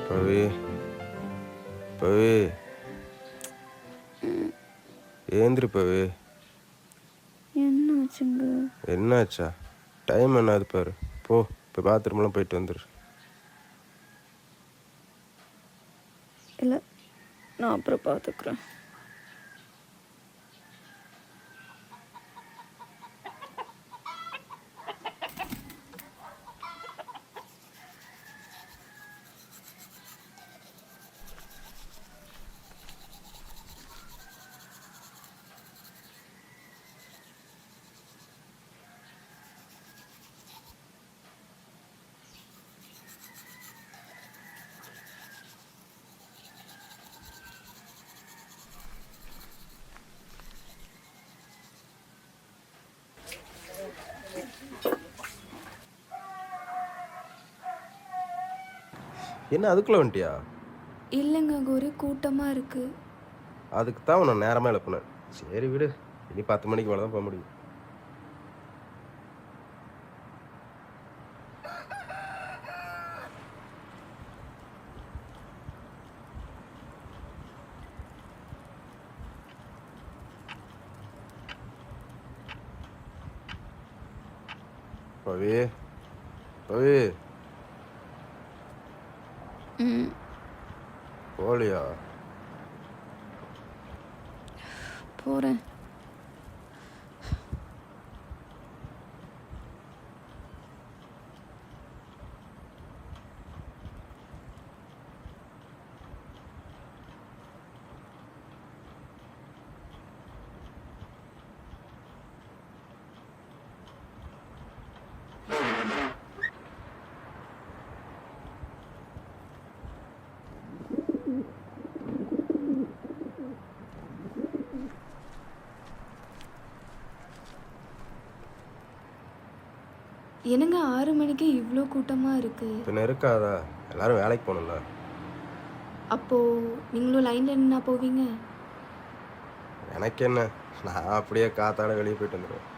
பவி பவி ஏந்திரி பவி. என்னாச்சுங்க? என்னாச்சா? டைம் என்னது பாரு. போ இப்போ பாத்ரூம்லாம் போயிட்டு வந்துரு. இல்லை, நான் அப்புறம் பார்த்துக்குறேன். என்ன அதுக்குள்ள வந்துட்டியா? இல்லைங்க, அங்கே ஒரே கூட்டமாக இருக்குது. அதுக்கு தான் உன்னை நேரமாக எழுப்புனேன். சரி விடு, இனி 10 மணிக்கு மேலே தான் போக முடியும். பவி பவி போலியா? போகிறேன். என்னங்க 6 மணிக்கு இவ்வளோ கூட்டமாக இருக்குது? பின்ன இருக்காதா? எல்லாரும் வேலைக்கு போகணும்ல. அப்போது நீங்களும் லைனில் நின்னா போவீங்க? எனக்கு என்ன, நான் அப்படியே காத்தாட வெளியே போயிட்டு வந்துடுவேன்.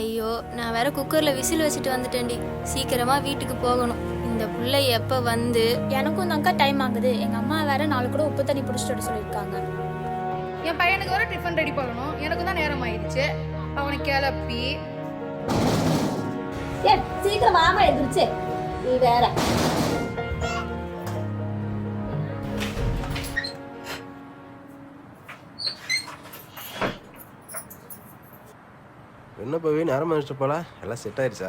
ஐயோ, நான் வேற குக்கரில் விசில் வச்சுட்டு வந்துட்டேன்டி. சீக்கிரமாக வீட்டுக்கு போகணும். இந்த பிள்ளை எப்போ வந்து எனக்கும் தான்க்கா டைம் ஆகுது. எங்கள் அம்மா வேற நாலு கூட உப்பு தண்ணி பிடிச்சிட்டு வர சொல்லியிருக்காங்க. என் பையனுக்கு வர டிஃபன் ரெடி பண்ணணும். எனக்கு தான் நேரம் ஆயிடுச்சு. அவனை கிளப்பி சீக்கிரம் மாமா எதிர்ச்சு நீ வேற. என்ன பவி நேரம் ஆயிடுச்சு போல, எல்லாம் செட் ஆயிடுச்சா?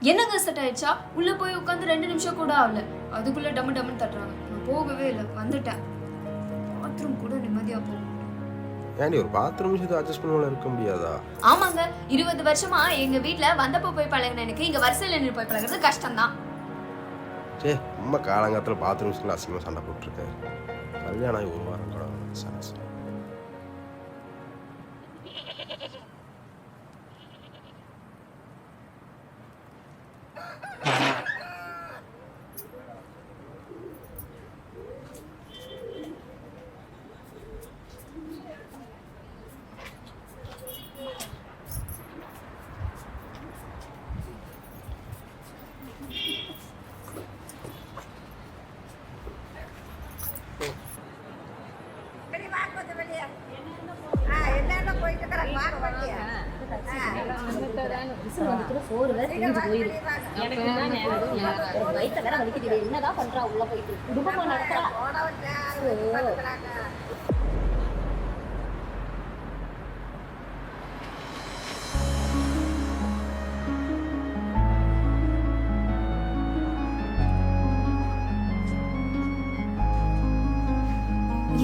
என்னங்க செட் ஆயிடுச்சா? உள்ளே போய் உட்காந்து 2 நிமிஷம் கூட ஆகல, அதுக்குள்ளே டம்மு டம்முன்னு தட்டுறாங்க. நான் போகவே இல்லை, வந்துட்டேன். பாத்ரூம் கூட நிம்மதியாக போகும். ஏன்டி ஒரு பாத்ரூம் விஷயத்தை அட்ஜஸ்ட் பண்ண இருக்க முடியாதா? ஆமாங்க, 20 வருஷமா எங்க வீட்ல வந்தப்போ போய் பழகின எனக்கு இங்க வரிசையில் நின்று போய் பழகிறது கஷ்டம்தான். சே, அம்மா காலங்காலத்தில் பாத்ரூம் விஷயத்தில் அசிங்கமாக சண்டை போட்டுருக்காரு. கல்யாணம் ஆகி 1 வாரம் கூட சரசு. என்னதான் பண்றா உள்ள போயிட்டு குடும்பமா நடத்துறா.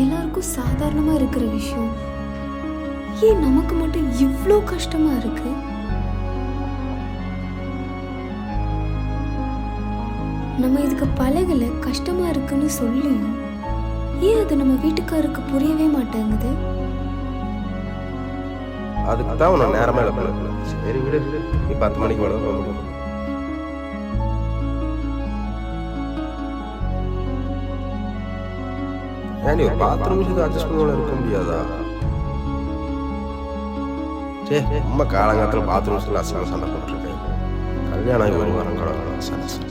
எல்லாருக்கும் சாதாரணமா இருக்கிற விஷயம் ஏன் நமக்கு மட்டும் இவ்வளோ கஷ்டமா இருக்கு? நம்ம இதுக்கு பழகல, கஷ்டமா இருக்குன்னு சொல்லியும் ஏன் அது நம்ம வீட்டுக்காருக்கு புரியவே மாட்டேங்குது? அதுக்கு தான் உன்னை நேரமா எழுப்பல. சரி விடு, நீ 10 மணிக்கு மேலே போக முடியும். ஏன் நீ ஒரு 10 நிமிஷத்துக்கு அட்ஜஸ்ட் பண்ண இருக்க முடியாதா? சரி அம்மா காலங்காலத்தில் 10 நிமிஷத்துல அசிங்கமாக சண்டை போட்டுருக்கேன். கல்யாணம் ஆகி 1 வாரம் கூட சரி சரி.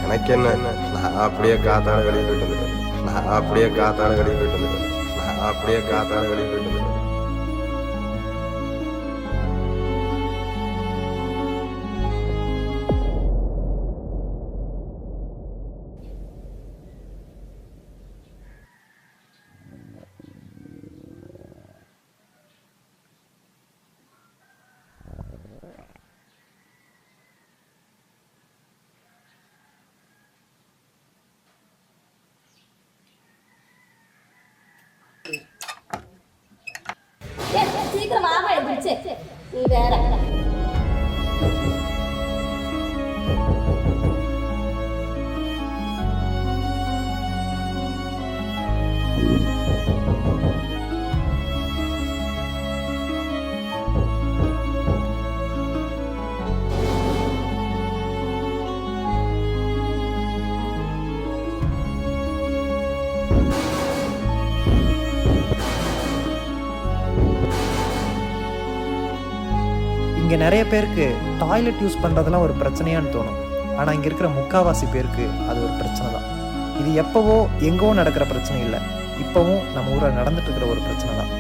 எனக்கு என்ன, நான் அப்படியே காத்தாட வெளியே போயிட்டு வந்துட்டேன். நான் அப்படியே காத்தாட வெளியே போயிட்டு வந்துட்டேன். நான் அப்படியே காத்தாட வெளியே போயிட்டு வந்துட்டேன். சீக்கிரமாக எழுந்துச்சு நீ வேற. இங்கே நிறைய பேருக்கு டாய்லெட் யூஸ் பண்ணுறதுலாம் ஒரு பிரச்சனையான்னு தோணும். ஆனால் இங்கே இருக்கிற முக்கால்வாசி பேருக்கு அது ஒரு பிரச்சனை தான். இது எப்போவோ எங்கோ நடக்கிற பிரச்சனை இல்லை, இப்போவும் நம்ம ஊரில் நடந்துட்டு இருக்கிற ஒரு பிரச்சனை தான்.